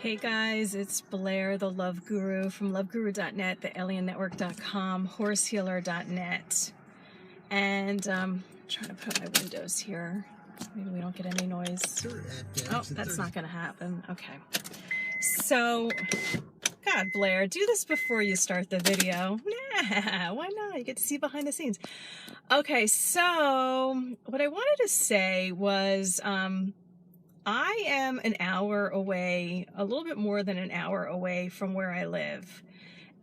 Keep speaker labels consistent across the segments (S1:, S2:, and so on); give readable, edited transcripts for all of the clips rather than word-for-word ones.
S1: Hey guys, it's Blair, the Love Guru from loveguru.net, thealiennetwork.com, horsehealer.net. And trying to put my windows here. Maybe we don't get any noise. Oh, that's not going to happen. Okay. So, God, Blair, do this before you start the video. Nah, why not? You get to see behind the scenes. Okay, so what I wanted to say was I am an hour away, a little bit more than an hour away from where I live.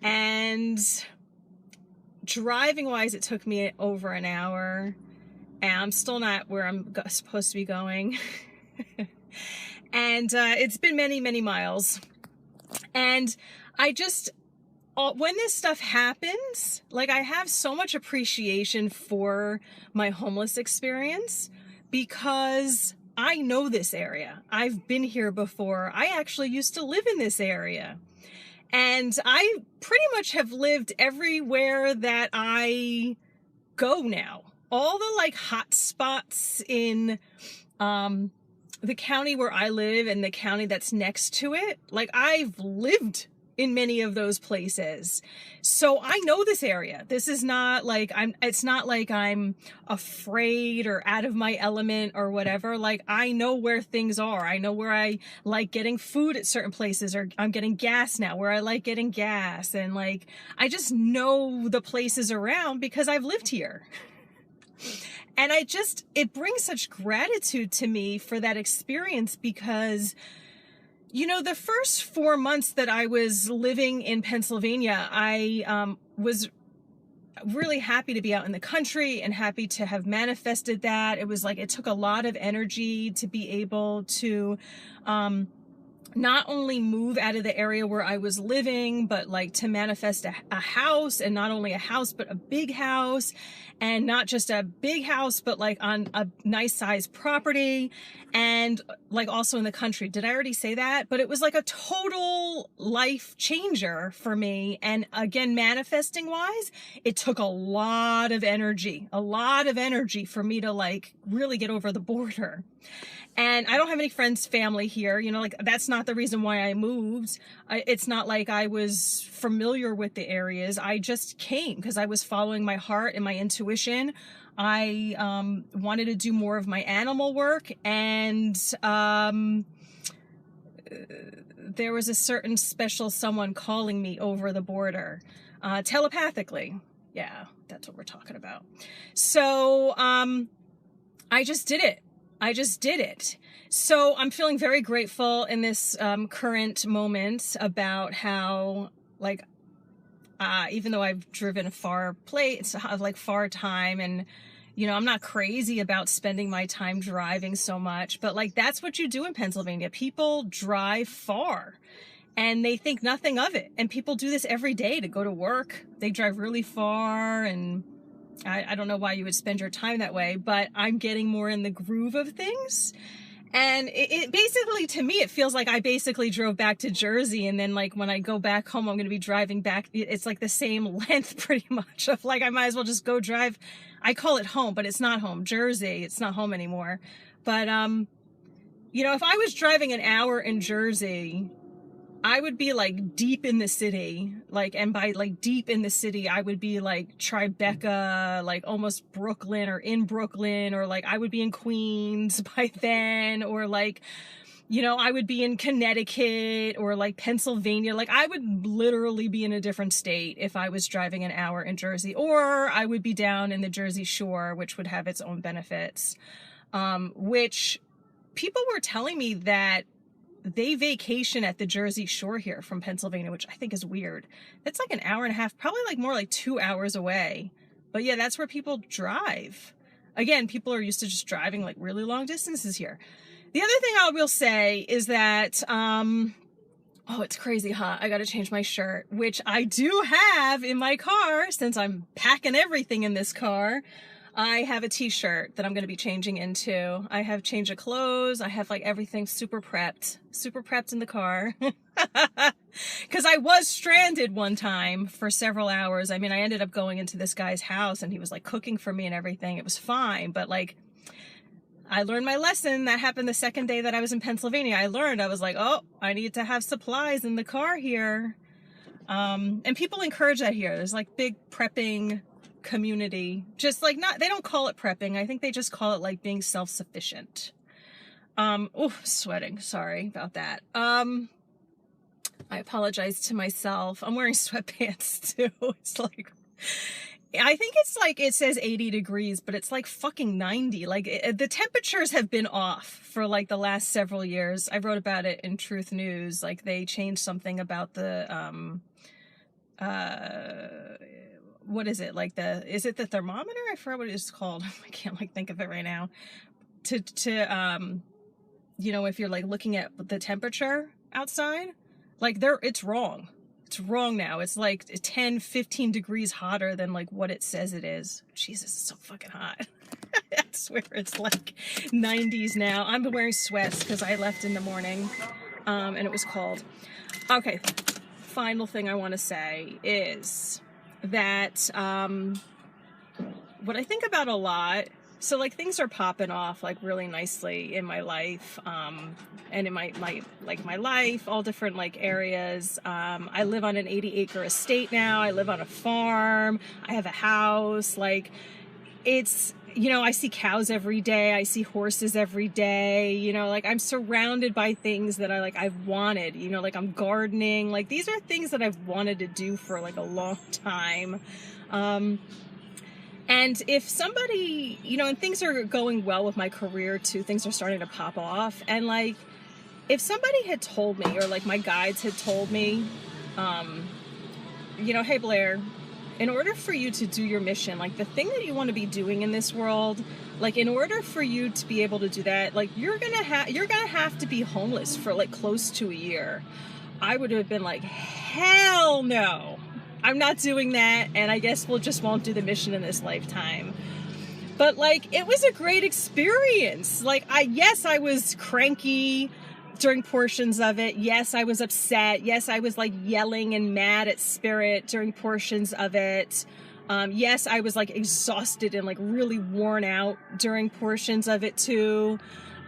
S1: And driving wise, it took me over an hour. And I'm still not where I'm supposed to be going. And it's been many, many miles. And I just, when this stuff happens, like I have so much appreciation for my homeless experience because I know this area. I've been here before. I actually used to live in this area. And I pretty much have lived everywhere that I go now. All the like hot spots in the county where I live and the county that's next to it, like I've lived in many of those places. So I know this area. This is not like it's not like I'm afraid or out of my element or whatever. Like I know where things are. I know where I like getting food at certain places, or I'm getting gas now where I like getting gas. And like, I just know the places around because I've lived here. And it brings such gratitude to me for that experience because, you know, the first 4 months that I was living in Pennsylvania, I was really happy to be out in the country and happy to have manifested that. It was like, it took a lot of energy to be able to not only move out of the area where I was living, but like to manifest a house, and not only a house, but a big house, and not just a big house, but like on a nice sized property, and like also in the country. Did I already say that? But it was like a total life changer for me. And again, manifesting wise, it took a lot of energy for me to like really get over the border. And I don't have any friends, family here, you know, like that's not the reason why I moved. It's not like I was familiar with the areas. I just came because I was following my heart and my intuition. I wanted to do more of my animal work, and there was a certain special someone calling me over the border, telepathically. Yeah, that's what we're talking about. So I just did it. So I'm feeling very grateful in this current moment about how, like, even though I've driven a far place, like far time, and, you know, I'm not crazy about spending my time driving so much, but like, that's what you do in Pennsylvania. People drive far and they think nothing of it. And people do this every day to go to work. They drive really far, and I don't know why you would spend your time that way, but I'm getting more in the groove of things. And it basically, to me, it feels like I basically drove back to Jersey. And then like when I go back home, I'm going to be driving back. It's like the same length pretty much of like, I might as well just go drive. I call it home, but it's not home. Jersey, it's not home anymore. But, you know, if I was driving an hour in Jersey, I would be like deep in the city, like, and by like deep in the city, I would be like Tribeca, like almost Brooklyn, or in Brooklyn, or like I would be in Queens by then, or like, you know, I would be in Connecticut or like Pennsylvania. Like I would literally be in a different state if I was driving an hour in Jersey, or I would be down in the Jersey Shore, which would have its own benefits, which people were telling me that they vacation at the Jersey Shore here from Pennsylvania, which I think is weird. That's like an hour and a half, probably like more like 2 hours away. But yeah, that's where people drive. Again, people are used to just driving like really long distances here. The other thing I will say is that, oh, it's crazy hot. I got to change my shirt, which I do have in my car since I'm packing everything in this car. I have a t-shirt that I'm going to be changing into. I have change of clothes. I have like everything super prepped in the car. Because I was stranded one time for several hours. I mean, I ended up going into this guy's house and he was like cooking for me and everything. It was fine. But like, I learned my lesson. That happened the second day that I was in Pennsylvania. I was like, oh, I need to have supplies in the car here. And people encourage that here. There's like big prepping community. Just like they don't call it prepping. I think they just call it like being self-sufficient. Oh, sweating. Sorry about that. I apologize to myself. I'm wearing sweatpants too. It's like, I think it's like, it says 80 degrees, but it's like fucking 90. Like the temperatures have been off for like the last several years. I wrote about it in Truth News. Like they changed something about the, what is it? Like is it the thermometer? I forgot what it's called. I can't like think of it right now. You know, if you're like looking at the temperature outside, like it's wrong. It's wrong now. It's like 10, 15 degrees hotter than like what it says it is. Jesus, it's so fucking hot. I swear it's like 90s now. I'm wearing sweats because I left in the morning, and it was cold. Okay, final thing I want to say is that what I think about a lot. So like things are popping off like really nicely in my life, and in my life, all different like areas. I live on an 80-acre estate now. I live on a farm. I have a house. Like it's, you know, I see cows every day. I see horses every day. You know, like I'm surrounded by things that I've wanted, you know, like I'm gardening. Like these are things that I've wanted to do for like a long time. And if somebody, you know, and things are going well with my career too, things are starting to pop off. And like, if somebody had told me, or like my guides had told me, you know, hey Blair, in order for you to do your mission, like the thing that you want to be doing in this world, like in order for you to be able to do that, like you're gonna have to be homeless for like close to a year. I would have been like, hell no. I'm not doing that, and I guess we'll just won't do the mission in this lifetime. But like, it was a great experience. Like, yes, I was cranky during portions of it. Yes, I was upset. Yes, I was like yelling and mad at spirit during portions of it. Yes, I was like exhausted and like really worn out during portions of it too.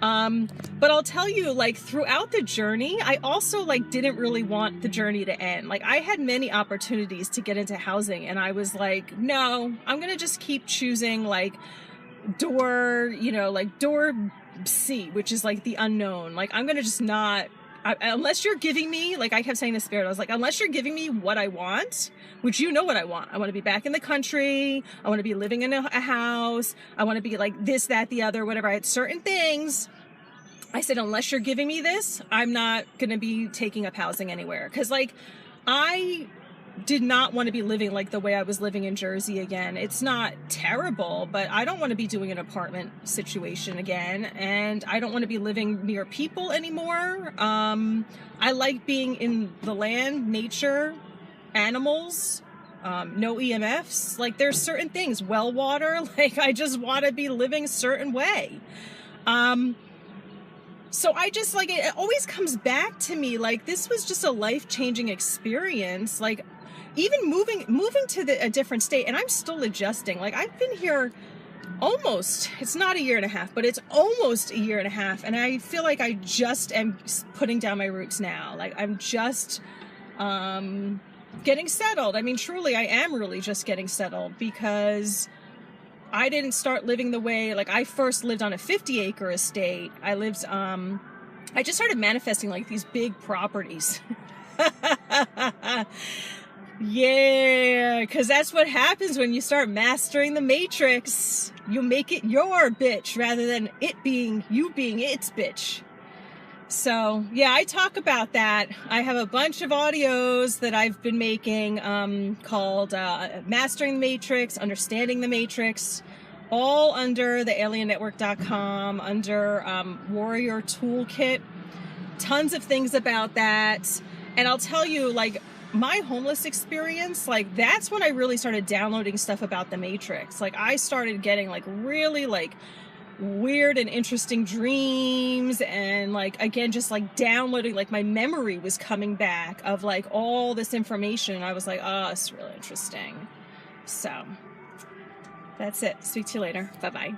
S1: But I'll tell you, like throughout the journey, I also like didn't really want the journey to end. Like I had many opportunities to get into housing, and I was like, no, I'm going to just keep choosing like door C, which is like the unknown. Like I'm going to just not, unless you're giving me, like I kept saying to Spirit, I was like, unless you're giving me what I want, which you know what I want. I want to be back in the country. I want to be living in a house. I want to be like this, that, the other, whatever. I had certain things. I said, unless you're giving me this, I'm not going to be taking up housing anywhere. Because like, I did not want to be living like the way I was living in Jersey again. It's not terrible, but I don't want to be doing an apartment situation again. And I don't want to be living near people anymore. I like being in the land, nature, animals, no EMFs. Like there's certain things, well water, like I just want to be living a certain way. So I just like, it always comes back to me, like this was just a life-changing experience. Like even moving to a different state, and I'm still adjusting. Like I've been here almost, it's not a year and a half, but it's almost a year and a half. And I feel like I just am putting down my roots now. Like I'm just, getting settled. I mean, truly, I am really just getting settled, because I didn't start living the way, like I first lived on a 50-acre estate. I just started manifesting like these big properties. Yeah, because that's what happens when you start mastering the matrix. You make it your bitch rather than it being you being its bitch. So yeah, I talk about that. I have a bunch of audios that I've been making called Mastering the Matrix, Understanding the Matrix, all under the aliennetwork.com, under Warrior Toolkit. Tons of things about that. And I'll tell you, like, my homeless experience, like, that's when I really started downloading stuff about the Matrix. Like, I started getting, like, really, like, weird and interesting dreams, and like again just like downloading, like my memory was coming back of like all this information. I was like, oh, it's really interesting. So that's it. Speak to you later. Bye-bye.